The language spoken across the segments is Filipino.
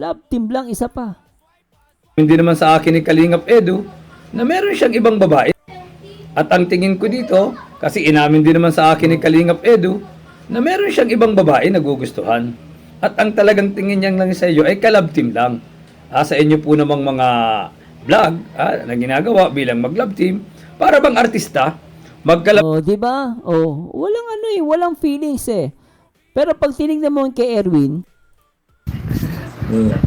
Love team lang, isa pa. Hindi naman sa akin ni Kalingap Edu na meron siyang ibang babae. At ang tingin ko dito, kasi inamin din naman sa akin ni Kalingap Edu na meron siyang ibang babae na gugustuhan. At ang talagang tingin niyang lang sa iyo ay ka-love team lang. Sa inyo po namang mga vlog na ginagawa bilang mag-love team, para bang artista, magka-love Oh, di ba? Oh, walang walang feelings eh. Pero pag tinignan mo kay Erwin, Yeah.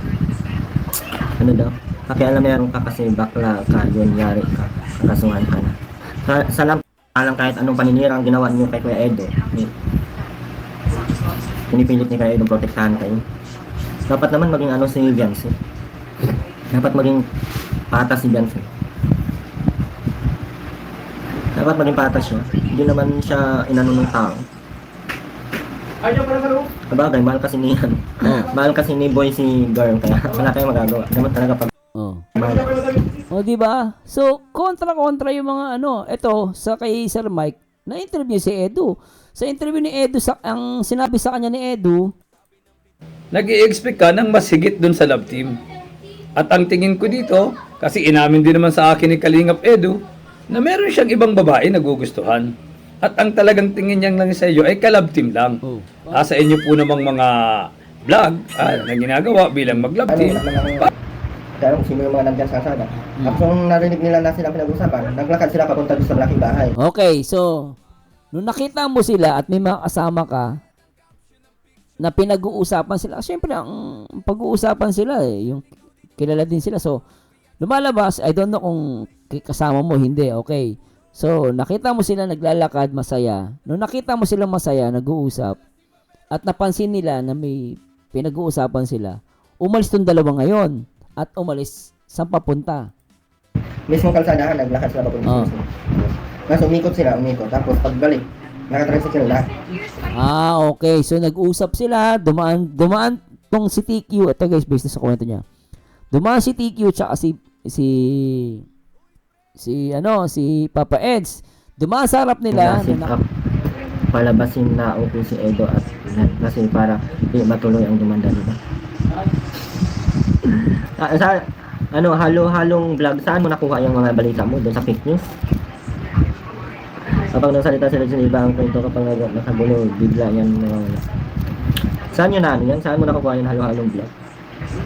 Ano daw? Pakialam meron ka kasi bakla ka, yun yari ka, kakasuhan ka na. Sa lang kahit anong paninira ang ginawa niyo kay Kuya Edo, pinipilit ni Kuya Edo protektahan kayo. Dapat naman maging ano si Viancy. Dapat maging patas si Viancy. Dapat maging patas siya. Hindi naman siya inano ng tao. Sabagay, mahal kasi ni mahal kasi ni boy si girl, kaya wala kayong magagawa. Dapat talaga pag oh. mahal. Oh, di ba? So, kontra-kontra yung mga ito sa kay Sir Mike, na-interview si Edu. Sa interview ni Edu, ang sinabi sa kanya ni Edu, nag-i-expect ka ng mas higit dun sa love team. At ang tingin ko dito, kasi inamin din naman sa akin ni Kalingap Edu, na meron siyang ibang babae na gugustuhan. At ang talagang tingin niyang lang sa iyo ay ka-love team lang. Sa inyo po namang mga vlog na ginagawa bilang mag-love team. Kaya kung sino yung mga nandyan sa kasada. Tapos nung narinig nila na silang pinag-usapan, naglakad sila papunta doon sa malaking bahay. okay, so, nung nakita mo sila at may mga kasama ka, na pinag-uusapan sila, syempre, ang pag-uusapan sila yung kilala din sila. So, lumalabas, I don't know kung kasama mo, hindi, okay. So, nakita mo sila naglalakad, masaya. Nung nakita mo silang masaya, nag-uusap, at napansin nila na may pinag-uusapan sila, umalis tong dalawa ngayon, at umalis sa papunta. Mismo kalsadahan, naglakad sila papunta. Tapos umikot sila, tapos pagbalik, nakatricycle lahat. Okay. So, nag-usap sila, dumaan tong si TQ, ito guys, based sa kwento niya. Dumaan si TQ, tsaka si Papa Eds. Dumaan sa harap nila. Palabasin na open si Edo at kasi para matuloy ang demanda nila. Halo-halong vlog, saan mo nakuha yung mga balita mo? Doon sa fake news? Kapag nagsalita sila sa iba ang kwento, kapag nakagulo, bigla yan nawawala. Saan yun yan? Saan mo nakuha yung halo-halong vlog?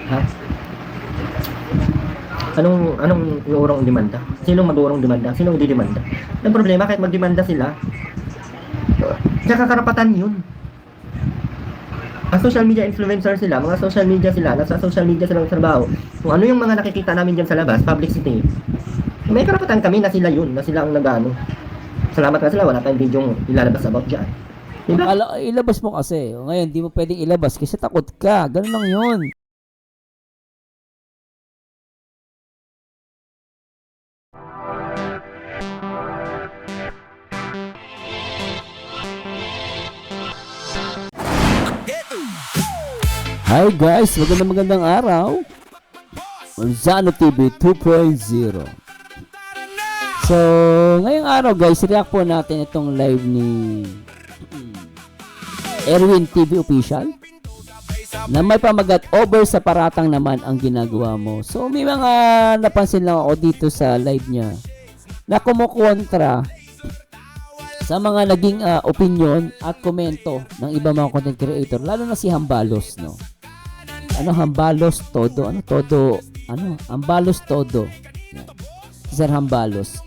Ha? Anong iurong demanda? Sinong mag-uurong demanda? Sinong didemanda? Ang problema, kahit magdemanda sila, karapatan yun. Ang social media influencer sila, mga social media sila, nasa social media silang trabaho. Kung ano yung mga nakikita namin dyan sa labas, publicity, may karapatan kami na sila yun, na sila ang nagano. Salamat na sila, wala tayong video ilalabas about dyan. Diba? Ilabas mo kasi. Ngayon, di mo pwedeng ilabas kasi takot ka. Ganun lang yun. Hi guys, magandang araw. Marzano TV 2.0. So, ngayong araw guys, react po natin itong live ni Erwin TV Official na may pamagat over sa paratang naman ang ginagawa mo. So, may mga napansin lang ako dito sa live niya na kumukontra sa mga naging opinion at komento ng iba mga content creator, lalo na si Hambalos, no? Hambalos todo, Hambalos todo. Yan. Si Sir Hambalos.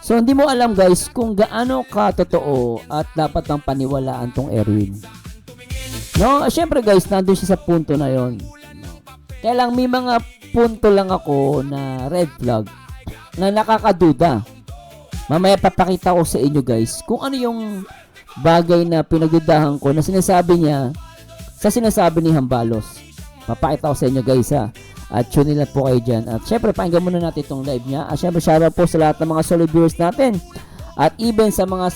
So, hindi mo alam guys kung gaano ka totoo at dapat ang paniwalaan tong Erwin. No, syempre guys, nandun siya sa punto na yon. No? Kaya lang may mga punto lang ako na red flag na nakakaduda. Mamaya papakita ko sa inyo guys kung ano yung bagay na pinagdudahan ko na sinasabi niya sa sinasabi ni Hambalos. Papakita ko sa inyo guys ha. At tune nila po kayo dyan. At syempre pakinggan muna natin itong live niya. At syempre shoutout po sa lahat ng mga solid viewers natin. At even sa mga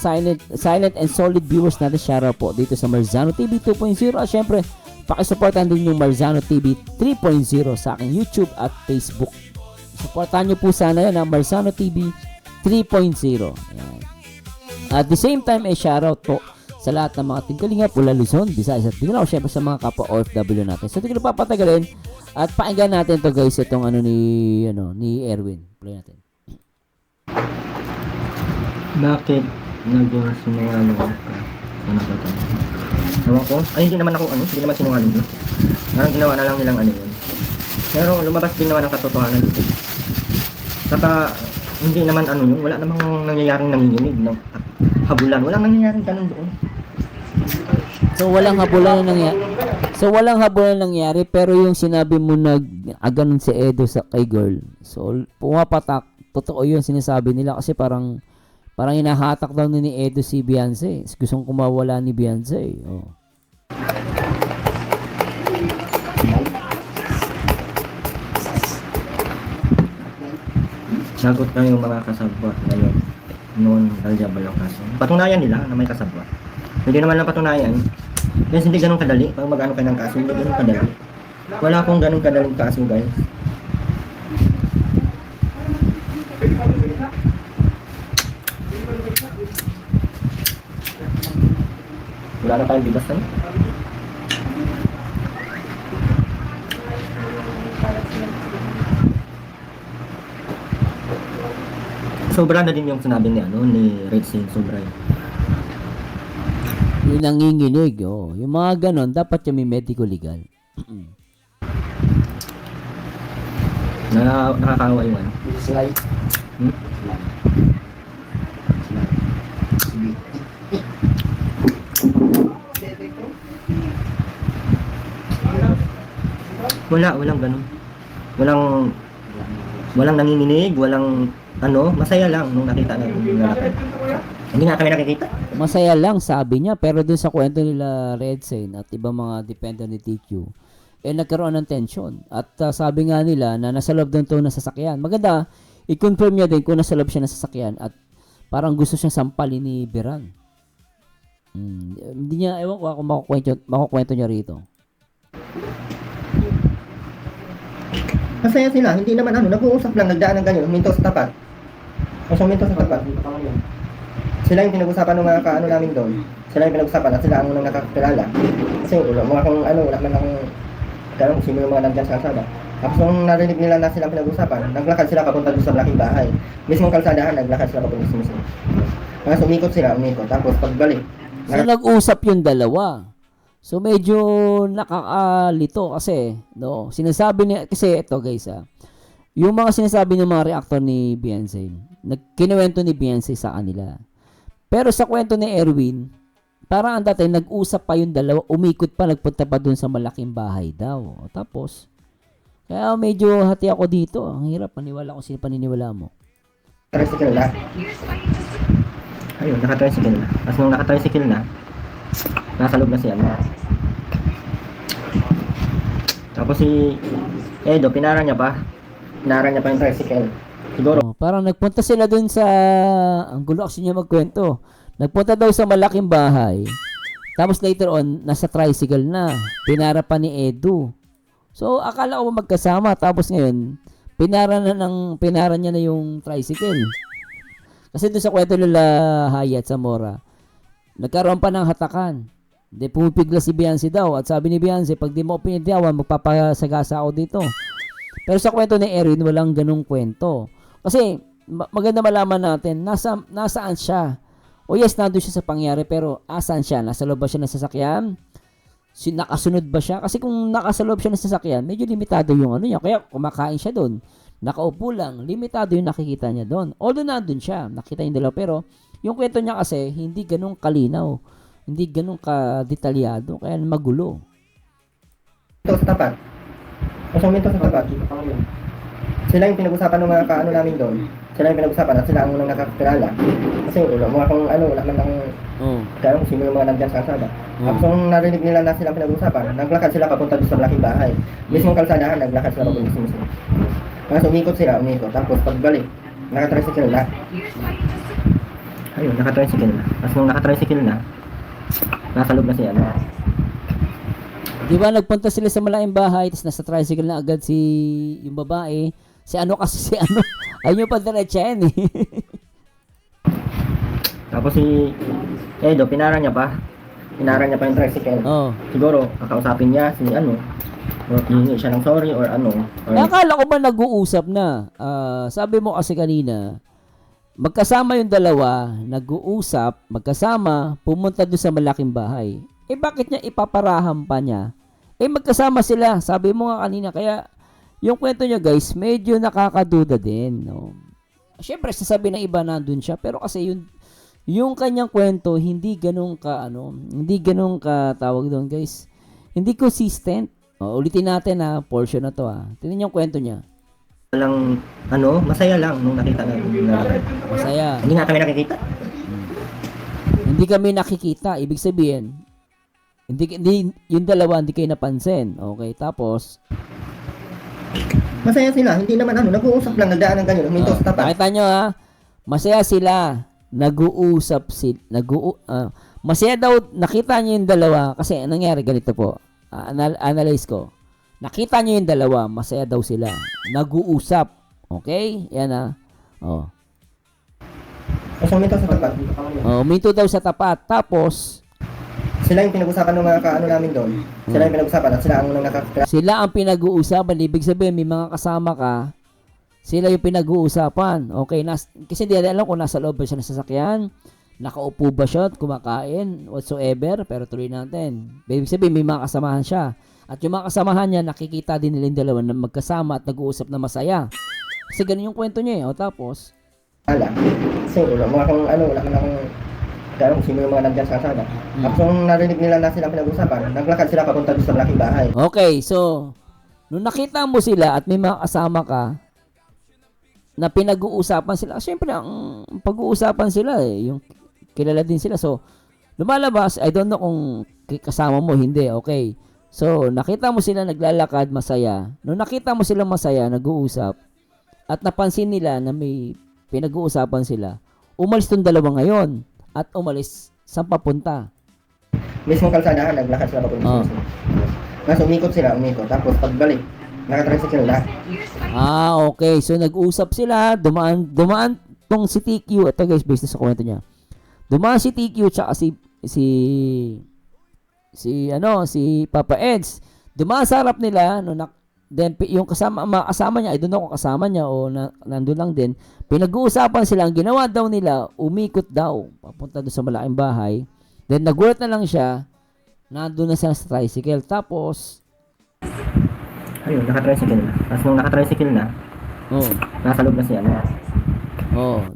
silent and solid viewers natin, shoutout po dito sa Marzano TV 2.0. At syempre pakisuportahan din yung Marzano TV 3.0 sa aking YouTube at Facebook. Supportahan nyo po sana yun ang Marzano TV 3.0. At the same time, shoutout po sa lahat ng mga tingkalingap mula Luzon, Visayas at Mindanao, syempre sa mga kapwa OFW natin. So, hindi ko na papatagalin at pakinggan natin to guys, itong ni Erwin. Play natin. Bakit naging sinungaling ka? Ano ba ito? Ewan ko. Ay, hindi naman sinungaling yun. Parang ginawa na lang nilang ano yun. Pero lumabas din naman ang katotohanan dito. Saka, hindi naman yun. Wala namang nangyayaring nanginginig. No? Habulan. Walang nangyayaring ganun doon. So walang habulan na nangyari. Nangyari pero yung sinabi mo aganon si Edo sa kay girl. So pumapatak, totoo 'yun sinasabi nila kasi parang hinahatak daw ni Edo si Beyonce. Gustong kumawala ni Beyonce. Oh. Sagot na yung mga kasabwat ngayon. Noon, aljabal ang kaso. Patunayan nila na may kasabwat. Hindi naman lang patunayan. Kasi hindi ganun kadali. Pag mag-ano kayo ng kaso, hindi ganun kadali. Wala akong ganun kadaling kaso, guys. Wala na tayong bigas na. Sobra na din yung sinabi ni Red Sin, sobra yun. Yung nanginginig, oh. Yung mga ganon, dapat yung may medico legal. Nakakawa yung ano. Hmm? Walang ganun. Walang nanginginig, walang masaya lang nung nakita natin yung lalaki. Hindi nga kami nakikita. Masaya lang, sabi niya. Pero dun sa kwento nila Red Sein at ibang mga dependent ni TQ, nagkaroon ng tension. At sabi nga nila na nasa loob doon to ng sasakyan. Maganda, i-confirm niya din kung nasa loob siya ng sasakyan at parang gusto siyang sampalin ni Beran. Hindi niya, ewan ko kung makukwento niya rito. Masaya sila, hindi naman nag-uusap lang, nagdaan ng ganyan, huminto sa tapat. Mas huminto sa tapat. Sila yung pinag-usapan ng mga namin doon. Sila yung pinag-usapan at sila ang unang nakakilala. Kasi mga kung wala man akong kung sino yung mga nandyan sa kalsada. Tapos nung narinig nila na silang pinag-usapan, naglakad sila papunta doon sa malaking bahay. Mismong kalsadahan, naglakad sila papunta sa mismo. Tapos umikot. Tapos pagbalik. So nag-usap yung dalawa. So medyo nakakalito kasi, no. Sinasabi niya kasi ito guys, yung mga sinasabi ng mga reactor ni Beyonce, kinuwento ni Beyonce sa kanila. Pero sa kwento ni Erwin, parang ang dati nag-usap pa yung dalawa, umikot pa, nagpunta pa dun sa malaking bahay daw. Tapos, kaya medyo hati ako dito. Ang hirap, paniwala kung sino paniniwala mo. Tricycle na. Ayun, naka-tricycle na. Tapos nung naka-tricycle na, nasa loob na siya. Tapos si Edo, pinara niya pa yung tricycle. Siguro. Parang nagpunta sila dun sa, ang gulo kasi niya magkwento. Nagpunta daw sa malaking bahay. Tapos later on, nasa tricycle na. Pinara pa ni Edo. So, akala ko magkasama. Tapos ngayon, pinara niya na yung tricycle. Kasi doon sa kwento nila Hayat Zamora, nagkaroon pa ng hatakan. Hindi, pumipigla si Beyonce daw. At sabi ni Beyonce, pag di mo pinitiyawan, magpapasagasa ako dito. Pero sa kwento ni Erin, walang ganung kwento. Kasi, maganda malaman natin, nasaan siya. O yes, nandun siya sa pangyari, pero asan siya? Nasa loob ba siya ng sasakyan? Nakasunod ba siya? Kasi kung nasa loob siya ng sasakyan, medyo limitado yung niya. Kaya kumakain siya doon. Nakaupo lang, limitado yung nakikita niya doon. Although nandun siya, nakita yung dalawa. Pero, yung kwento niya kasi, hindi ganun kalinaw. Hindi ganun ka-detalyado. Kaya magulo. Ito sa tapat. Minto sa tapat. Sila yung pinag-usapan ng mga namin doon. Sila yung pinag-usapan at sila ang unang nakakilala. Kasi mga kung wala man lang kung sino yung mga nandyan sa kalsada. Tapos nung narinig nila na silang pinag-usapan, naglakad sila papunta doon sa malaking bahay. Mismong kalsadahan, naglakad sila papunta sa mismo. Tapos umikot. Tapos pagbalik, naka-tricycle na. Ayun, naka-tricycle na. Tapos nung naka-tricycle na, nasa loob na siya. Di ba nagpunta sila sa malaking bahay, tapos nasa tricycle na agad yung babae. Si ano. Ayun yung padiretsahan eh. Tapos si Edo, pinara niya pa. Pinara niya pa yung tricycle. Oh. Siguro, kakausapin niya si ano, or hihingi siya ng sorry or ano. Or, Akala ko ba nag-uusap na? Sabi mo kasi kanina, magkasama yung dalawa, nag-uusap, magkasama, pumunta doon sa malaking bahay. Bakit niya ipaparaham pa niya? Magkasama sila. Sabi mo nga kanina, kaya yung kwento niya guys, medyo nakakaduda din. No? Siyempre, sasabi ng iba nandun siya, pero kasi yung kanyang kwento, hindi ganun ka, hindi ganun ka tawag doon guys. Hindi consistent. Ulitin natin portion na to Tingnan yung kwento niya. walang, ano, masaya lang nung nakita namin. Masaya. Hindi nga kami nakikita. Hindi kami nakikita. Ibig sabihin, hindi yung dalawa hindi kayo napansin. Okay, tapos Masaya sila, hindi naman ano, nag-uusap lang, nagdaan ng ganyan, huminto sa tapat. nakita nyo masaya sila. Nag-uusap masaya daw, nakita nyo yung dalawa kasi anong nangyari ganito po. Analyze ko. Nakita nyo yung dalawa, masaya daw sila. Nag-uusap. Okay? Yan Oh. Kasi huminto sa tapat. Uminto daw sa tapat. Tapos, Sila yung pinag-usapan nung kaano namin doon. Sila yung pinag-usapan at sila ang unang nakakita. sila ang pinag-uusapan. Ibig sabihin, may mga kasama ka. Sila yung pinag-uusapan. Okay? Kasi hindi alam kung nasa loob ba siya ng sasakyan. Nakaupo ba siya at kumakain whatsoever. Pero tuloy natin. Ibig sabihin, may mga kasamahan siya. At yung mga kasamahan niya, nakikita din nila yung dalawa na magkasama at nag-uusap na masaya. Kasi ganun yung kwento niya tapos, Kasi wala ka kung kung sino yung mga nandyan sa kasada. Tapos nung narinig nila na silang pinag-usapan, naglakad sila papunta doon sa malaking bahay. okay, so, nung nakita mo sila at may mga kasama ka, na pinag-uusapan sila, syempre, ang pag-uusapan sila yung kilala din sila. So, lumalabas, I don't know kung kasama mo, hindi, okay. So, nakita mo sila naglalakad, masaya. Nung nakita mo sila masaya, nag-uusap, at napansin nila na may pinag-uusapan sila, umalis tong dalawa ngayon, at umalis saan papunta. Mismong kalsadahan, naglakad sila papunta. Mas umikot. Tapos pagbalik, nakatricycle na. Okay. So, nag-usap sila. Dumaan tong si TQ. Ito guys, based sa kwento niya. Dumaan si TQ tsaka si Papa Eds. Dumaan sa harap nila. Then, yung kasama niya, I don't know kung kasama niya o nandun lang din. Pinag-uusapan sila. Ang ginawa daw nila, umikot daw. Papunta doon sa malaking bahay. Then, nagulat na lang siya. Nandun na siya sa tricycle. Tapos, Ayun, nakatricycle na. Tapos nung nakatricycle na, nasa loob na si ano.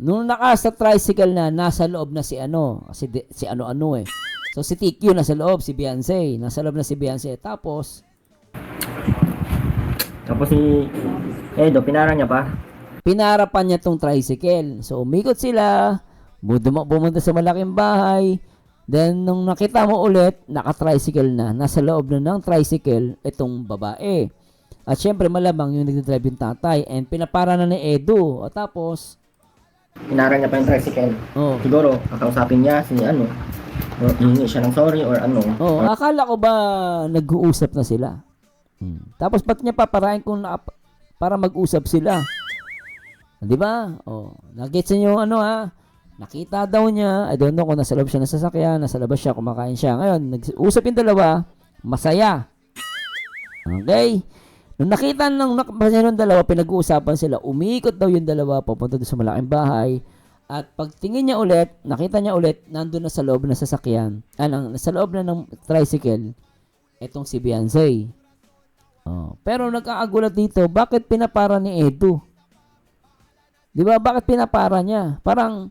Nung nasa tricycle na, nasa loob na si ano. Si ano eh. So, si TQ nasa loob, si Beyonce. Nasa loob na si Beyonce. Tapos si Edo, pinara niya pa. pinarapan niya tong tricycle. So, umikot sila. Bumunta sa malaking bahay. Then, nung nakita mo ulit, naka-tricycle na. Nasa loob na ng tricycle itong babae. At syempre, malamang yung nagdadrive yung tatay. And pinapara na ni Edo. Tapos, Pinara niya pa yung tricycle. Siguro, kakausapin niya si ano, or hihingi siya ng sorry or ano. Akala ko ba nag-uusap na sila? Tapos, ba't niya paparain kung para mag-usap sila? Di ba? Nag-gets niyo yung nakita daw niya, I don't know kung nasa loob siya ng sasakyan, nasa labas siya, kumakain siya. Ngayon, nag-usap yung dalawa, masaya. Okay? Nung nakita ng dalawa, pinag-uusapan sila, umiikot daw yung dalawa, papunta doon sa malaking bahay. At pagtingin niya ulit, nakita niya ulit, nandun na sa loob ng sasakyan, nasa loob na ng tricycle, etong si Beyonce. Pero nagkakagulat dito, bakit pinapara ni Edo? Di ba? Bakit pinapara niya? Parang,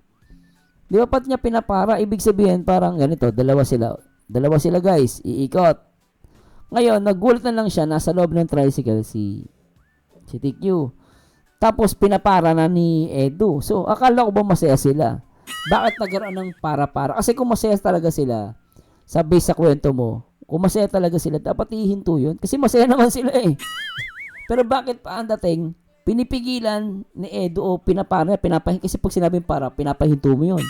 di ba pat niya pinapara? Ibig sabihin, parang ganito, dalawa sila guys, iikot. Ngayon, nagulat na lang siya, nasa loob ng tricycle si TQ. Tapos, pinapara na ni Edo. So, akala ko ba masaya sila? Bakit nagkaroon ng para-para? Kasi kung masaya talaga sila, sabi sa kwento mo, kung masaya talaga sila, dapat ihinto yun. Kasi masaya naman sila eh. Pero bakit pa ang dating, pinipigilan ni Edo o pinapara, kasi pag sinabing para, pinapahinto mo yun.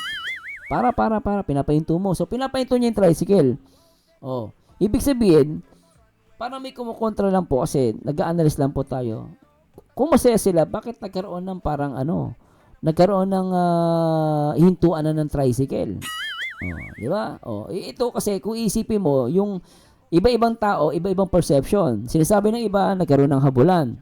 Para, pinapahinto mo. So, pinapahinto niya yung tricycle. Ibig sabihin, parang may kumukontra lang po kasi nag-a-analyze lang po tayo. Kung masaya sila, bakit nagkaroon ng parang nagkaroon ng hintuan na ng tricycle. Oh, di ba? Oh, ito kasi kung isipin mo, yung iba-ibang tao, iba-ibang perception. Sinasabi ng iba, nagkaroon ng habulan.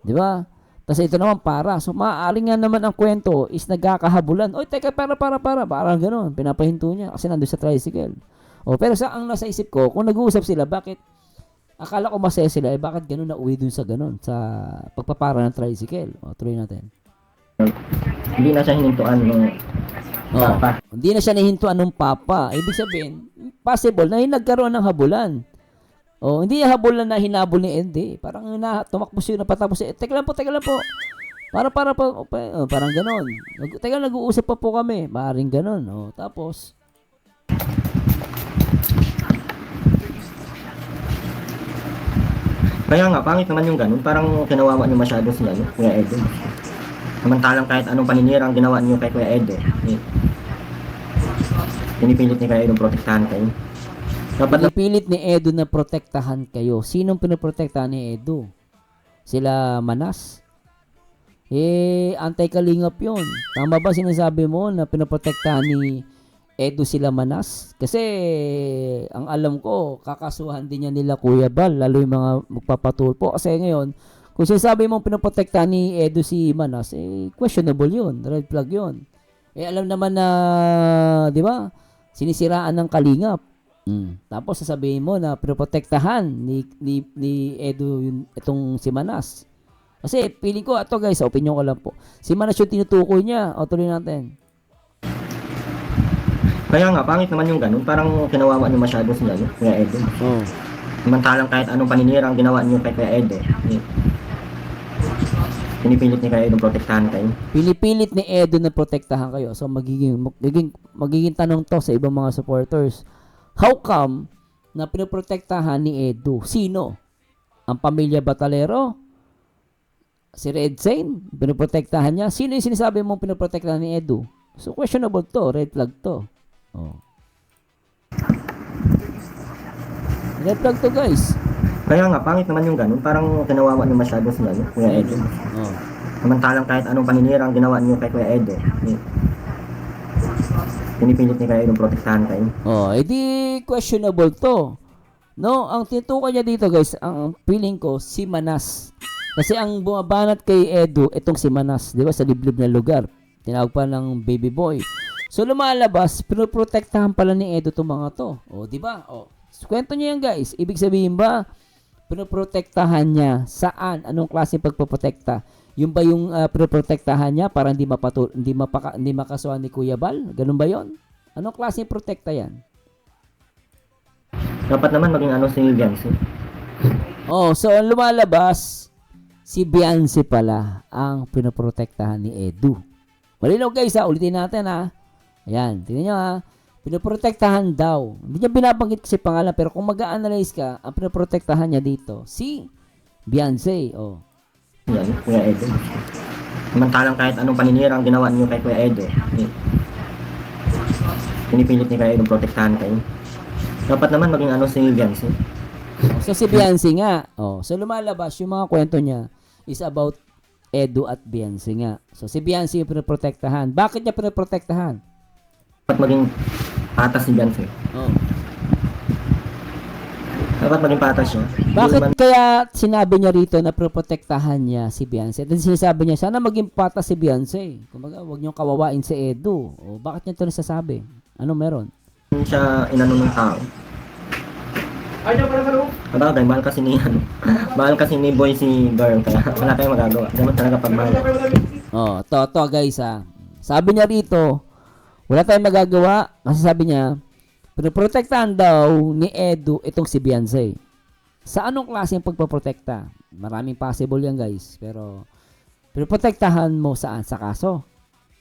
Di ba? Kasi ito naman para. So, maaaring nga naman ang kwento is nagkakahabulan. Oy, teka, para. Parang gano'n. Pinapahinto niya kasi nandun sa tricycle. O, pero ang nasa isip ko, kung nag-uusap sila, bakit, akala ko masaya sila, bakit gano'n na uwi dun sa gano'n, sa pagpapara ng tricycle. O, tuloy natin. Hindi na siya hinintuan ng papa. Hindi na siya nahintuan ng papa. Ibig sabihin, possible na nagkaroon ng habulan. Oh, hindi habulan na hinabol ni Andy. Parang tumakbo siya na patapos siya. Teka lang po. Para parang gano'n. Teka, nag-uusap pa po kami. Maaaring gano'n. Oh, tapos Kaya nga, pangit naman yung ganun. Parang kinawawa niyo masyado si Kuya Edo. Samantalang kahit anong paninira ang ginawa niyo kay Kuya Edo, pinipilit ni Kuya Edo protektahan kayo. Dapat pinipilit ni Edo na protektahan kayo. Sinong pinoprotektahan ni Edo? Sila Manas? Anti-kalingap yun. Tama ba sinasabi mo na pinoprotektahan ni Edo sila Manas? Kasi ang alam ko, kakasuhan din niya nila Kuya Bal, lalo yung mga magpapatulpo. Kasi ngayon, kung sinasabi mong pinoprotektahan ni Edo si Manas, questionable yun. Red flag yun. Alam naman na, di ba, sinisiraan ng kalingap. Tapos sasabihin mo na pinoprotektahan ni Edo itong si Manas. Kasi feeling ko, ito guys, sa opinion ko lang po, si Manas yung tinutukoy niya. O, tuloy natin. Kaya nga, pangit naman yung ganun. Parang kinawawa niyo masyado si Kuya Edo. Samantalang kahit anong paninira ang ginawa niyo kay Kuya Edo, pinipilit ni Kuya Edo protektahan kayo. Pinipilit ni Edo na protektahan kayo. So, magiging tanong to sa ibang mga supporters. How come na pinoprotektahan ni Edo? Sino? Ang pamilya Batalero? Si Red Zane? Pinoprotektahan niya? Sino yung sinasabi mong pinoprotektahan ni Edo? So, questionable to. Red flag to. Oh. Red flag to, guys. Kaya nga, pangit naman yung ganun. Parang kinawawa niyo masyado si Kuya Edo. Oh. Samantalang kahit anong paninira ang ginawa niyo kay Kuya Edo, pinipilit ni Kuya Edo protektahan kayo. Oh, edi questionable to. No, ang tinutukoy niya dito, guys, ang feeling ko si Manas. Kasi ang bumabanat kay Edo itong si Manas, 'di ba, sa liblib na lugar. Tinawag pa ng baby boy. So lumalabas, pinoprotektahan pala ni Edo itong mga to. O, di ba? O, kwento niya yan, guys. Ibig sabihin ba, pinoprotektahan niya saan? Anong klase pagpoprotekta? Yung ba yung pinoprotektahan niya para hindi makasuhan ni Kuya Bal? Ganun ba yon? Anong klase protekta yan? Dapat naman maging ano si Beyonce. Oh, so ang lumalabas, si Beyonce pala ang pinoprotektahan ni Edo. Malinaw, guys, ha? Ulitin natin, ha? Ayan, tingnan nyo, ha? Pinoprotektahan daw. Hindi niya binabanggit kasi pangalan, pero kung mag-a-analyze ka, ang pinoprotektahan niya dito, si Beyonce. Oh. Yan, Kuya Edo. Samantalang kahit anong paninira ang ginawa niyo kay Kuya Edo, pinipilit ni Kuya Edo protektahan kayo. Dapat naman maging ano si Beyonce. So si Beyonce nga. Oh, so lumalabas yung mga kwento niya is about Edo at Beyonce nga. So si Beyonce yung pinoprotektahan. Bakit niya pinoprotektahan? Dapat maging patas si Beyonce. Oh. Dapat maging patas siya. Bakit kaya sinabi niya rito na pinoprotektahan niya si Beyonce? At sinasabi niya, sana maging patas si Beyonce. Kumaga, huwag niyong kawawain si Edo. O, bakit niya ito nasasabi? Ano meron? Siya inano ng tao. Sabagay, mahal kasi ni mahal kasi ni boy si girl, kaya wala tayong magagawa. Ganun talaga pag mahal. Oh, to guys, ha. Sabi niya rito, wala tayong magagawa kasi sabi niya, pinoprotektahan daw ni Edo itong si Beyonce. Sa anong klase yung pagpoprotekta? Maraming possible yan, guys. Pero pinoprotektahan mo saan? Sa kaso?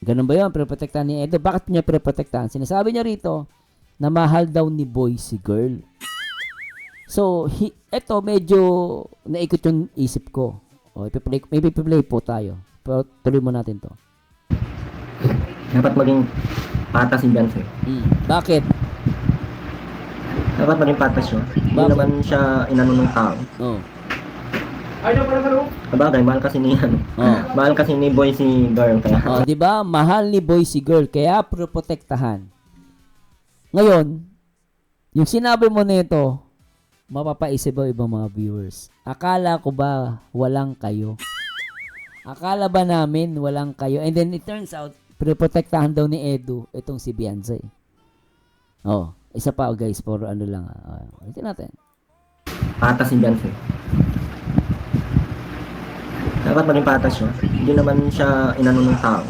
Ganun ba yun? Pinoprotektahan ni Edo. Bakit niya pinoprotektahan? Sinasabi niya rito na mahal daw ni boy si girl. So, eto medyo naikot yung isip ko. O, ipiplay po tayo. Pero tuloy mo natin to. Dapat maging patas si Beyonce. Bakit? Dapat maging patas siya. Hindi Bakit? naman siya inano ng tao. Oh. Sabagay, mahal kasi ni ano. Oh. Mahal kasi ni boy si girl kaya. Oh, 'di ba? Mahal ni boy si girl kaya protektahan. Ngayon, yung sinabi mo nito, mapapaisip ba ibang mga viewers? Akala ko ba walang kayo? Akala ba namin walang kayo? And then it turns out, protektahan daw ni Edu itong si Beyonce. Oh, isa pa guys, for ano lang. Ito natin. Patas si Beyonce. Dapat maging patas siya. Hindi naman siya inano ng tao.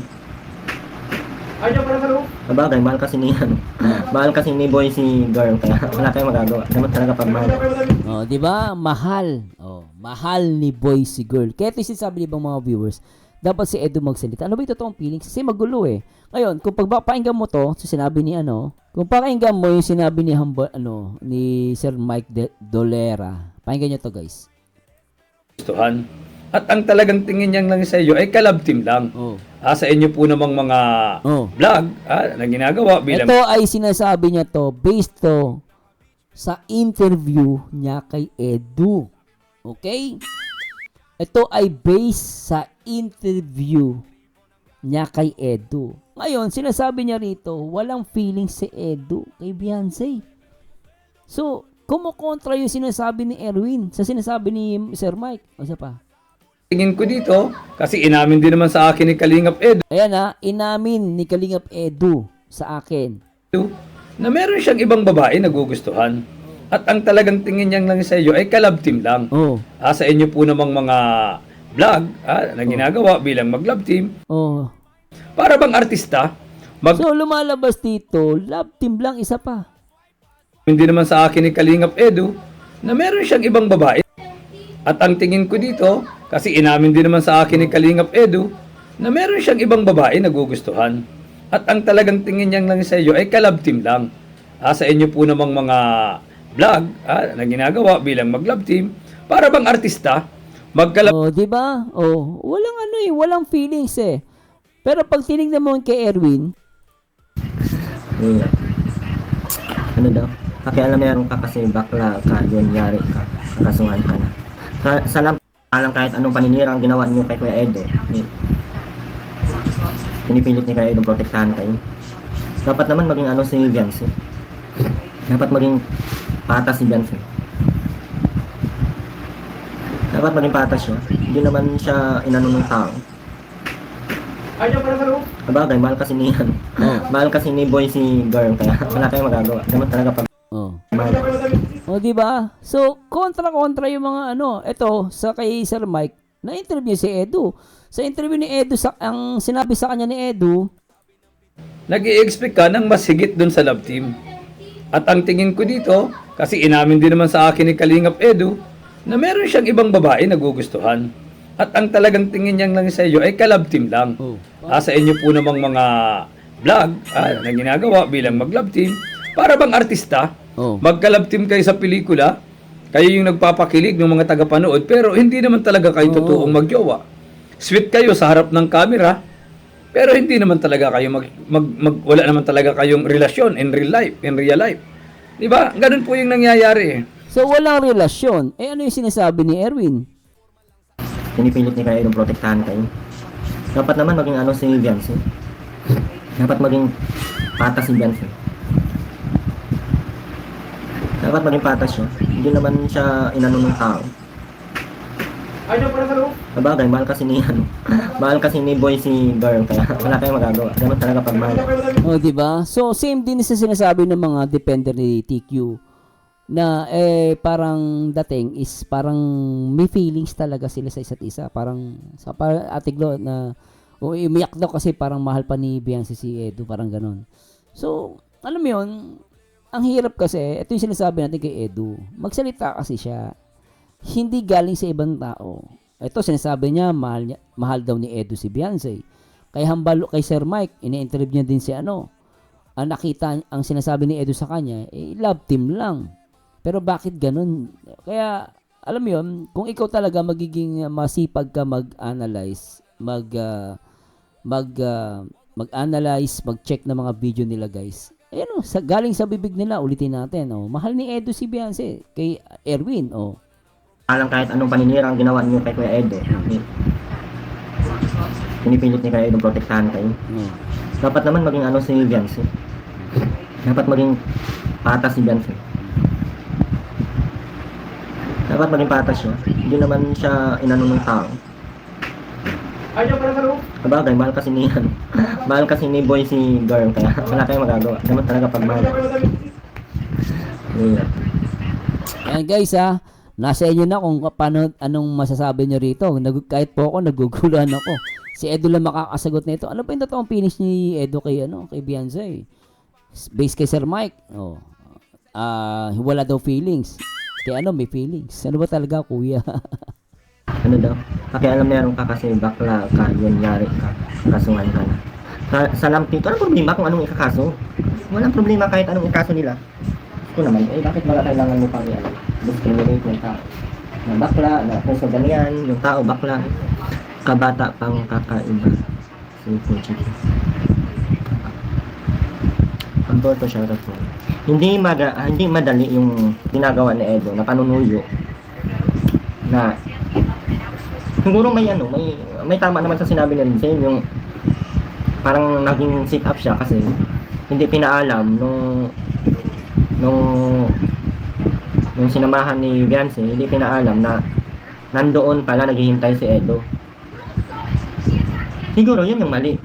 Sabagay, mahal kasi ni ano. Mahal kasi ni boy si girl kaya wala kayong magagawa. Dapat talaga pagmahal. Oh, 'di ba? Mahal. Oh, mahal ni boy si girl. Kaya ito sinasabi ng ibang mga viewers, dapat si Edu magsalita. Ano ba 'yung totoong feelings? Kasi magulo eh. Ngayon, kung pakinggan mo 'to, so sinabi ni ano, kung pakinggan mo 'yung sinabi ni ni Sir Mike Dolera. Pakinggan niyo 'to, guys. Gustuhan. At ang talagang tingin niyang lang sa iyo ay kalab team lang. Oh. Sa inyo po namang mga vlog na ginagawa bilang Ito ay sinasabi niya to based to sa interview niya kay Edu. Okay? Ito ay based sa interview niya kay Edu. Ngayon, sinasabi niya rito, walang feelings si Edu kay Beyonce. So, kumukontra yung sinasabi ni Erwin sa sinasabi ni Sir Mike. O siya pa. tingin ko dito, kasi inamin din naman sa akin ni Kalingap Edu, Ayan ha, inamin ni Kalingap Edu sa akin. na meron siyang ibang babae na gugustuhan. At ang talagang tingin niyang lang sa iyo ay kalab team lang. Oh. Sa inyo po namang mga vlog na ginagawa bilang mag-love team. Oh. Para bang artista, So lumalabas dito, love team lang isa pa. hindi naman sa akin ni Kalingap Edu, na meron siyang ibang babae. At ang tingin ko dito, kasi inamin din naman sa akin ni Kalingap Edu, na meron siyang ibang babae na gugustuhan. At ang talagang tingin niyang lang sa iyo ay kalab team lang. Sa inyo po namang mga vlog na ginagawa bilang mag-love team. Para bang artista, magkalab Oh, 'di ba? Oh, walang ano eh, walang feelings eh. Pero pag tinignan mo kay Erwin, Yeah. Ano daw? Pakialam meron ka kasi bakla ka, yun yari ka, kakasuhan ka na. Sa lang kahit anong paninira ang ginawa niyo kay Kuya Edo, pinipilit ni Kuya Edo protektahan kayo. Dapat naman maging ano si Beyonce. Dapat maging patas si Beyonce. Dapat maging patas siya. Hindi naman siya inano ng tao. Sabagay, mahal kasi ni ano. Mahal kasi ni boy si girl kaya wala kayong magagawa. Dapat talaga pag oh. mahal. Oh, 'di ba? So, kontra yung mga ano, ito sa kay Sir Mike, na-interview si Edu. Sa interview ni Edu, ang sinabi sa kanya ni Edu, nag-i-expect ka ng mas higit dun sa love team. At ang tingin ko dito, kasi inamin din naman sa akin ni Kalingap Edu, na meron siyang ibang babae na gugustuhan. At ang talagang tingin niyang lang sa iyo ay kalab team lang. oh. Sa inyo po namang mga vlog na ginagawa bilang mag-love team. Para bang artista, Oh. mag-love team kayo sa pelikula, kayo yung nagpapakilig ng mga tagapanood, pero hindi naman talaga kayo totoong magjowa. Sweet kayo sa harap ng camera, pero hindi naman talaga kayo wala naman talaga kayong relasyon in real life. 'Di ba? Ganun po yung nangyayari eh. So, walang relasyon. Eh, ano yung sinasabi ni Erwin? Pinipilit ni Kuya Edo protektahan kayo. Dapat naman maging ano si Beyonce. Dapat maging patas si Beyonce. Dapat maging patas siya. Hindi naman siya inano ng tao. Sabagay, mahal kasi ni ano. Mahal kasi ni boy si girl kaya wala kayong magagawa. Dapat talaga pagmahal. Oh, 'di ba? So, same din sa sinasabi ng mga depender ni TQ na parang dating is parang may feelings talaga sila sa isa't isa. Parang sa atiglo na umiyak daw kasi parang mahal pa ni Beyonce si Edu, parang ganon. So, alam mo yun, ang hirap kasi, ito yung sinasabi natin kay Edu, magsalita kasi siya, hindi galing sa ibang tao. Ito, sinasabi niya, mahal daw ni Edu si Beyonce. Kay Hambalo, kay Sir Mike, ini-interview niya din si ano, ang nakita, ang sinasabi ni Edu sa kanya, love team lang. Pero bakit ganun? Kaya, alam mo yun, kung ikaw talaga magiging masipag ka mag-analyze, mag-analyze, mag-check ng mga video nila guys. Ayan galing sa bibig nila, ulitin natin. Mahal ni Edu si Beyonce kay Erwin. Alang kahit anong paninira ang ginawa niyo kay Kuya Edo. Pinipilit ni Kuya Edo protektahan kayo. Dapat naman maging ano si Viancy. Dapat maging patas si Viancy. Dapat maging patas siya. Hindi naman siya inano ng tao. Sabagay, mahal kasi ni mahal kasi ni boy si girl, kaya wala kayong magagawa. Dapat talaga pagmahal. Yeah. Ayan guys nasa inyo na kung paano, anong masasabi nyo rito. Kahit po ako, naguguluhan ako. Si Edo lang makakasagot na ito. Ano ba yung totoong finish ni Edo kay, kay Beyonce? Based kay Sir Mike. Wala daw feelings. Kaya may feelings. Ano ba talaga, kuya? Ano daw? Pakialam meron ka kasi bakla ka, yun yari ka. Kasuhan ka na. Sa lampito, anong problema kung anong ikakaso? Walang problema kahit anong ikaso nila. Ito naman, bakit wala kailangan mo pang discriminate ng tao? Na bakla, na puso ganyan, yung tao bakla. Kabata pang kakaiba. Si Puchiki. Ang boto siya po. Hindi madali yung ginagawa ni Edo na panunuyo na siguro may tama naman sa sinabi ni Lindsay, yung parang naging sit up siya kasi hindi pinaalam nung sinamahan ni Beyonce, hindi pinaalam na nandoon pala naghihintay si Edo. Siguro yun yung mali.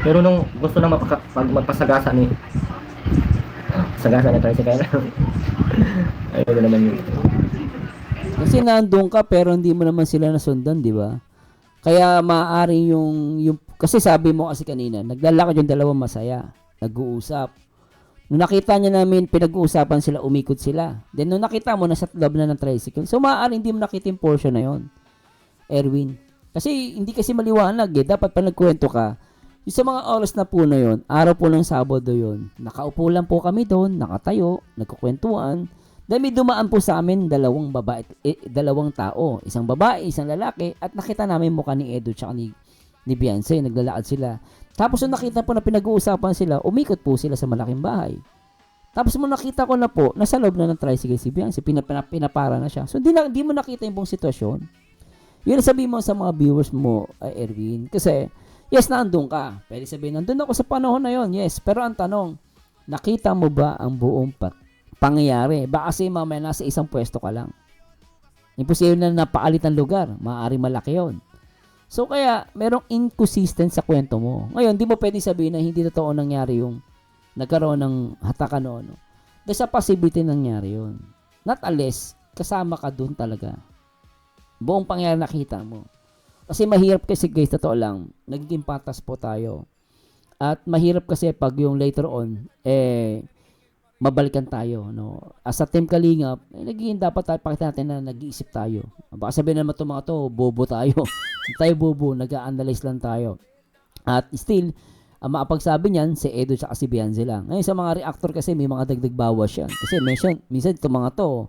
Pero nung gusto na magpasagasa ni Tricycle ayun naman yun. Kasi nandun ka pero hindi mo naman sila nasundan, di ba? Kaya maaari yung kasi sabi mo kasi kanina, naglalakad yung dalawang masaya, nag-uusap. Nung nakita niya namin pinag-uusapan sila, umikot sila. Then nung nakita mo nasa loob na ng tricycle. So maaari hindi mo nakita yung portion na yon, Erwin. Kasi hindi kasi maliwanag dapat pa nagkwento ka. Yung sa mga oras na po na yon, araw po ng Sabado yon, nakaupo lang po kami doon, nakatayo, nagkukwentuhan. Dahil may dumaan po sa amin dalawang tao, isang babae, isang lalaki, at nakita namin mukha ni Edo tsaka ni Beyonce, naglalakad sila. Tapos nung nakita po na pinag-uusapan sila, umikot po sila sa malaking bahay. Tapos mo nakita ko na po, nasa loob na ng tricycle si Beyonce, pinapara na siya. So di mo nakita yung buong sitwasyon. Yun sabihin mo sa mga viewers mo, Erwin, kasi yes, nandun ka. Pwede sabihin, nandun ako sa panahon na yon, yes. Pero ang tanong, nakita mo ba ang buong pangyayari? Baka kasi mamaya nasa isang pwesto ka lang. Imposible na napaalit ng lugar. Maaari malaki yon. So kaya, merong inconsistent sa kwento mo. Ngayon, di mo pwedeng sabihin na hindi totoo nangyari yung nagkaroon ng hatakan noon. Dahil sa possibility nangyari yun. Not unless, kasama ka dun talaga. Buong pangyayari nakita mo. Kasi mahirap kasi guys, totoo lang, nagiging patas po tayo. At mahirap kasi pag yung later on, mabalikan tayo, no? As a team Kalingap, nagiging dapat tayo, pakita natin na nag-iisip tayo. Baka sabihin naman itong mga to, bobo tayo. Tayo bobo, nag-a-analyze lang tayo. At still, ang makapagsabi niyan, si Edo at si Beyonce lang. Ngayon sa mga reactor kasi, may mga dagdag bawas yan. Kasi minsan itong mga to,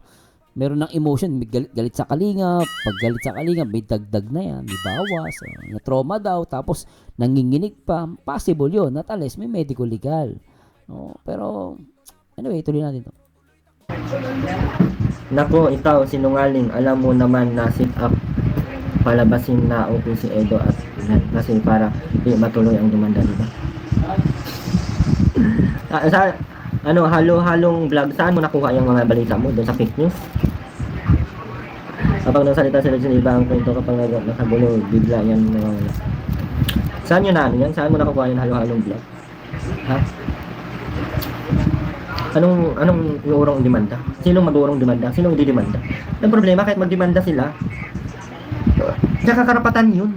meron ng emotion, may galit sa Kalingap, pag galit sa Kalingap, may dagdag na yan, may bawas, na trauma daw, tapos nanginginig pa, possible yun, not unless may medical legal. No? Pero, anyway, tuloy natin to. Nako, ikaw, sinungaling, alam mo naman na sit up, palabasin na okay si Edo at kasi para di matuloy ang demanda, diba? Halo-halong vlog, saan mo nakuha yung mga balita mo? Doon sa fake news? Kapag nagsalita sila sa iba ang kwento, kapag nakagulo, bigla yan nawawala. Saan yun yan? Saan mo nakuha yung halo-halong vlog? Ha? Anong iurong demanda? Sinong mag-uurong demanda? Sinong hindi demanda? Ang problema, kahit magdemanda sila, karapatan yun.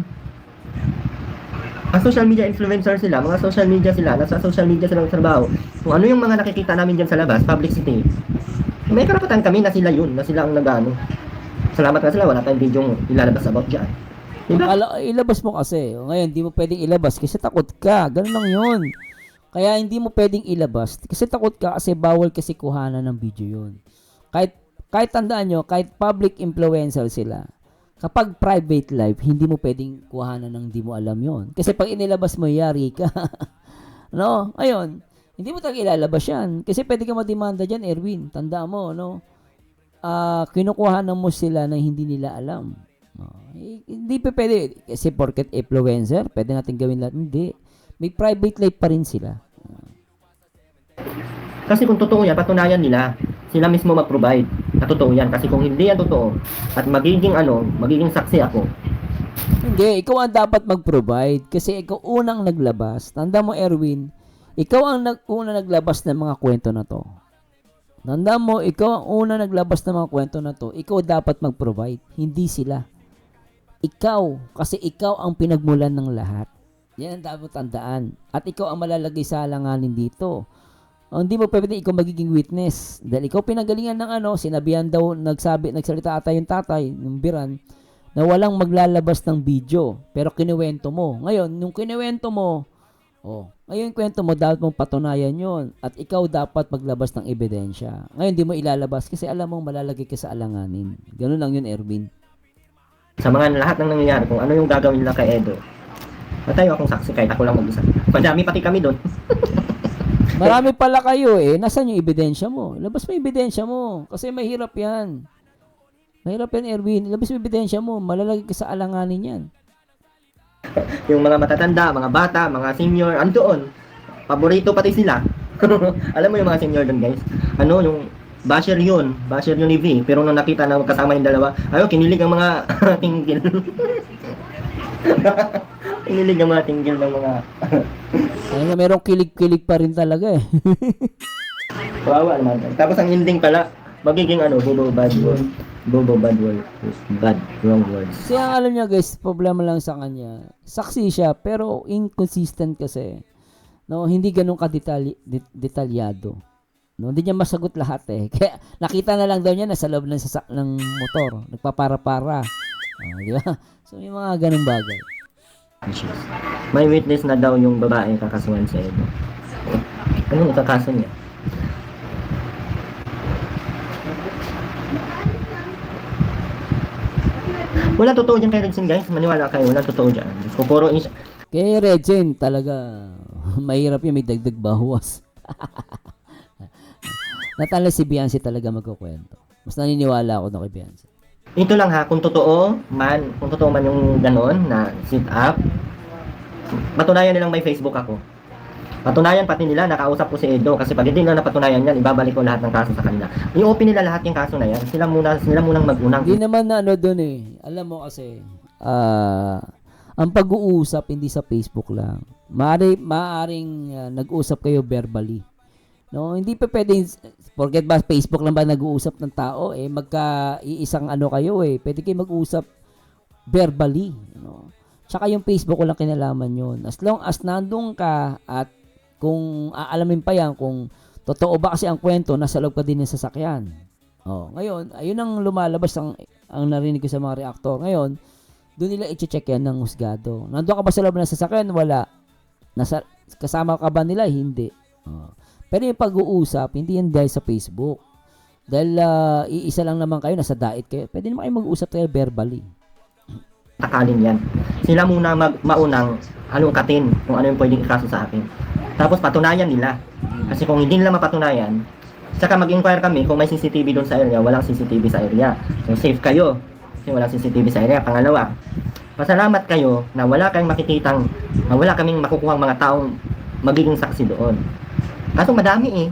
Ang social media influencer sila, mga social media sila, nasa social media silang trabaho. Kung ano yung mga nakikita namin dyan sa labas, publicity, may karapatan kami na sila yun, na sila ang nagano. Salamat ka sila, wala tayong video ilalabas about dyan. Diba? Ilabas mo kasi. Ngayon, hindi mo pwedeng ilabas kasi takot ka. Ganun lang yun. Kaya hindi mo pwedeng ilabas kasi takot ka kasi bawal kasi kuhanan ng video yun. Kahit tandaan nyo, kahit public influencer sila, kapag private life, hindi mo pwedeng kuhanan ng di mo alam yon. Kasi pag inilabas mo, yari ka. No? Ayun, hindi mo talaga ilalabas yan. Kasi pwede ka mademanda dyan, Erwin. Tandaan mo, no? kinukuhanan mo sila na hindi nila alam. Hindi pa pwede. Kasi porket influencer, pwede natin gawin lahat. Hindi. May private life pa rin sila. Kasi kung totoo yan, patunayan nila. Sila mismo mag-provide. Na totoo yan. Kasi kung hindi yan totoo, at magiging saksi ako. Hindi, ikaw ang dapat mag-provide. Kasi ikaw unang naglabas. Tanda mo, Erwin, ikaw ang unang naglabas ng mga kwento na to. Tanda mo, ikaw ang unang naglabas ng mga kwento na to. Ikaw dapat mag-provide. Hindi sila. Ikaw. Kasi ikaw ang pinagmulan ng lahat. Yan ang dapat tandaan. At ikaw ang malalagay sa alanganin dito. Hindi mo pwede ikaw magiging witness. Dahil ikaw pinagalingan ng sinabihan daw, nagsalita ata yung tatay, yung Biran, na walang maglalabas ng video. Pero kinuwento mo. Ngayon, nung kinuwento mo, ngayon kwento mo, dapat mong patunayan yon. At ikaw dapat maglabas ng ebidensya. Ngayon, di mo ilalabas kasi alam mong malalagay ka sa alanganin. Ganun lang yun, Erwin. Sa mga lahat ng nangyayari, kung ano yung gagawin nila kay Edo, matayo akong saksi kahit ako lang mag-isa. Madami pati kami doon. Marami pala kayo Nasaan yung ebidensya mo? Labas mo yung ebidensya mo. Kasi mahirap yan. Mahirap yan, Erwin. Labas mo yung ebidensya mo. Malalagay ka sa alanganin yan. Yung mga matatanda, mga bata, mga senior, andoon. Paborito pati sila. Alam mo yung mga senior doon, guys? Yung basher yun ni V. Pero nung nakita na kasama yung dalawa, kinilig ang mga tinggil. Kinilig ang mga tinggil ng mga... Merong kilig-kilig pa rin talaga Wawa naman. Tapos ang ending pala, magiging bobo bad word. Bobo bad word. Bad, wrong words. Kasi ang alam niya guys, problema lang sa kanya. Saksi siya, pero inconsistent kasi. No, hindi ganun detalyado. No, hindi niya masagot lahat Kaya nakita na lang daw niya na sa loob ng motor, nagpapara-para. Di ba? So may mga ganung bagay. May witness na daw yung babae kakasuhan sa Edo. Anong ikakaso niya? Wala totoo dyan kay Regine, guys. Maniwala kayo. Wala totoo dyan. Puro Kay Regine talaga mahirap yun, may dagdag bawas. Natala si Beyonce talaga magkukwento. Mas naniniwala ako na kay Beyonce. Ito lang ha, kung totoo man yung ganon na sit up, patunayan nilang may Facebook ako. Patunayan pati nila, nakausap ko si Edo kasi pag hindi nila napatunayan yan, ibabalik ko lahat ng kaso sa kanila. I-open nila lahat yung kaso na yan. Sila munang mag-unang. Hindi naman na doon Alam mo kasi, ang pag-uusap hindi sa Facebook lang. Maaring nag-usap kayo verbally. No, hindi pa pwedeng forget ba Facebook lang ba nag-uusap ng tao magka-iisang kayo Pwede kayo mag-usap verbally, Tsaka yung Facebook walang kinalaman yun. As long as nandun ka at kung aalamin pa yan kung totoo ba kasi ang kwento nasa loob ka din ng sasakyan. Ngayon, ayun ang lumalabas ang narinig ko sa mga reactor. Ngayon, doon nila i-check yan ng husgado. Nandun ka ba sa loob ng sasakyan? Wala. Kasama ka ba nila? Hindi. Pero yung pag-uusap, hindi yan dahil sa Facebook. Dahil iisa lang naman kayo, nasa diet kayo. Pwede naman kayo mag-usap tayo verbally. Takalin yan. Sila muna maunang halungkatin kung ano yung pwedeng ikaso sa akin. Tapos patunayan nila. Kasi kung hindi nila mapatunayan, saka mag-inquire kami kung may CCTV doon sa area. Walang CCTV sa area. So safe kayo. Kasi walang CCTV sa area. Pangalawa, pasalamat kayo na wala kaming wala kaming makukuhang mga taong magiging saksi doon. Kaso madami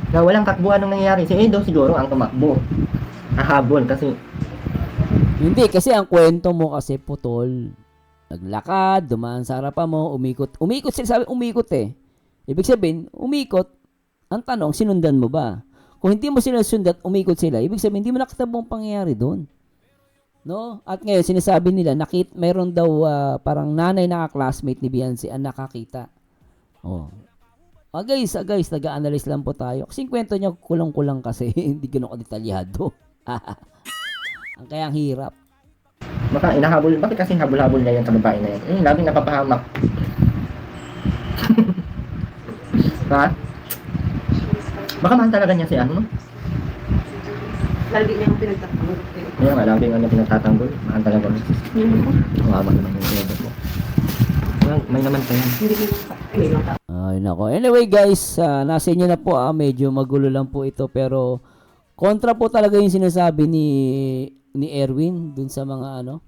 na walang takbuhan nung nangyayari. Si Edo siguro ang tumakbo. Nahabol kasi. Hindi, kasi ang kwento mo kasi putol. Naglakad, dumaan sa harapan mo, umikot. Umikot sila, sabi umikot Ibig sabihin, umikot. Ang tanong, sinundan mo ba? Kung hindi mo sila sundan, umikot sila. Ibig sabihin, hindi mo nakita buong pangyayari doon. No? At ngayon, sinasabi nila, mayroon daw parang nanay na classmate ni Beyonce ang nakakita. Guys, nag-a-analyze lang po tayo. Kasi yung kwento niya kulang-kulang kasi, hindi gano'n kadetalyado. Ang kayang hirap. Baka inahabol, bakit kasi habol-habol na yan sa babae na yan? Laging napapahamak. Ha? Baka mahal talaga niya si Lagi niya yung pinagtatanggol. Kaya nga, lagi nga niya pinagtatanggol. Mahal talaga niya. Kawawa naman yung Edo ko. May naman pa yan. Hindi ko Ay, nako. Anyway guys, nasa inyo na po medyo magulo lang po ito pero kontra po talaga yung sinasabi ni Erwin dun sa mga ano.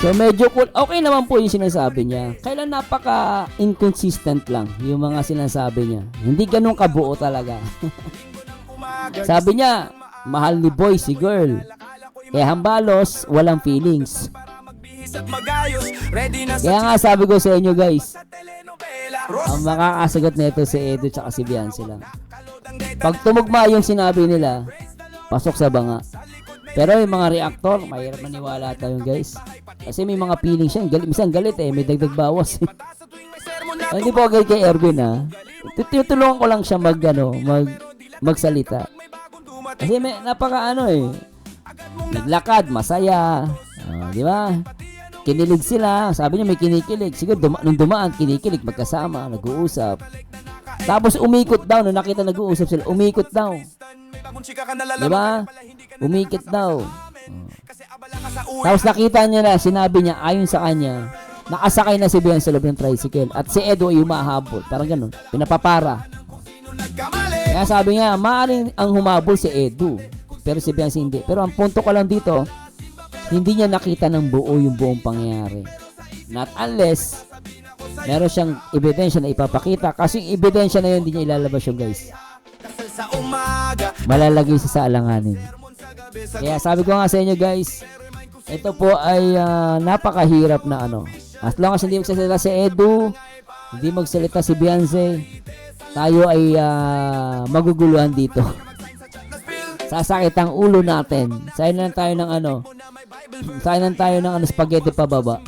So medyo cool. Okay naman po yung sinasabi niya. Kailan napaka-inconsistent lang yung mga sinasabi niya. Hindi ganun kabuo talaga. Sabi niya, mahal ni boy si girl. Hambalos, walang feelings. Kaya nga sabi ko sa inyo guys, ang makakasagot nito si Edo tsaka si Beyonce lang. Pag tumugma yung sinabi nila, pasok sa banga. Pero yung mga reactor, mahirap maniwala tayo guys. Kasi may mga feelings yan. Minsan galit may dagdag bawas. Hindi po agad kay Erwin tutulungan ko lang siya magsalita. Kasi may napaka naglakad, masaya. Di ba? Kinilig sila. Sabi niya may kinikilig. Siguro nung dumaan, kinikilig, magkasama, nag-uusap. Tapos umikot daw, nung nakita nag-uusap sila, umikot daw. Diba? Umikot daw. Tapos nakita niya na, sinabi niya, ayon sa kanya, nakasakay na si Beyonce sa loob ng tricycle. At si Edo ay umahabol. Parang ganun. Pinapapara. Kaya sabi nga, maaaring ang humabol si Edo. Pero si Beyonce hindi. Pero ang punto ko lang dito, hindi niya nakita ng buo yung buong pangyayari. Not unless meron siyang ebidensya na ipapakita. Kasi yung ebidensya na yun, hindi niya ilalabas yung guys. Malalagay siya sa alanganin. Kaya sabi ko nga sa inyo guys, ito po ay napakahirap na As long as hindi magsasalita si Edu, hindi magsalita si Beyonce, tayo ay maguguluhan dito. Sasakit ang ulo natin. Sayin lang tayo ng spaghetti pababa.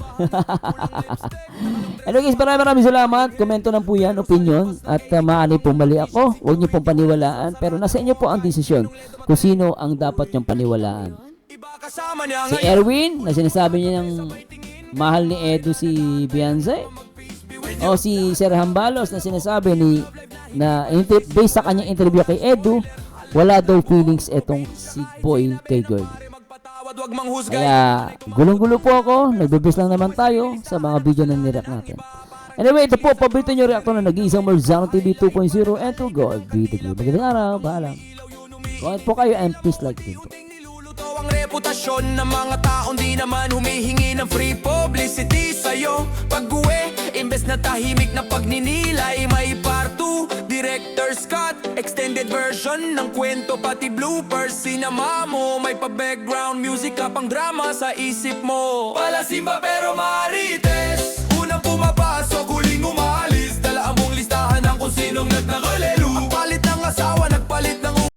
Anyway guys, maraming salamat. Komento lang po yan, opinion. At maaari pong mali ako. Huwag niyo pong paniwalaan. Pero nasa inyo po ang desisyon kung sino ang dapat niyong paniwalaan. Si Erwin, na sinasabi niya ng mahal ni Edu si Beyonce. O si Sir Hambalos na sinasabi based sa kanyang interview kay Edu, wala daw feelings etong si boy kay girl. Kaya gulong-gulo po ako. Nagbibis lang naman tayo sa mga video na nireact natin. Anyway, ito po, paborito nyo reactor na nag-iisang Marzano TV 2.0 and to God be the glory. Magandang araw, paalam. Comment po kayo and please like din po. Ang reputasyon ng mga taong di naman humihingi ng free publicity sa'yo. Pag-uwi, imbes na tahimik na pagninilay, may part 2, director's cut, extended version ng kwento pati bloopers. Sinama mo, may pa-background music ka pang drama sa isip mo. Palasimba pero marites, unang pumapasok, huling umalis. Dala ang buong listahan ng kung sinong nagnakalelu. Ang palit ng asawa, nagpalit ng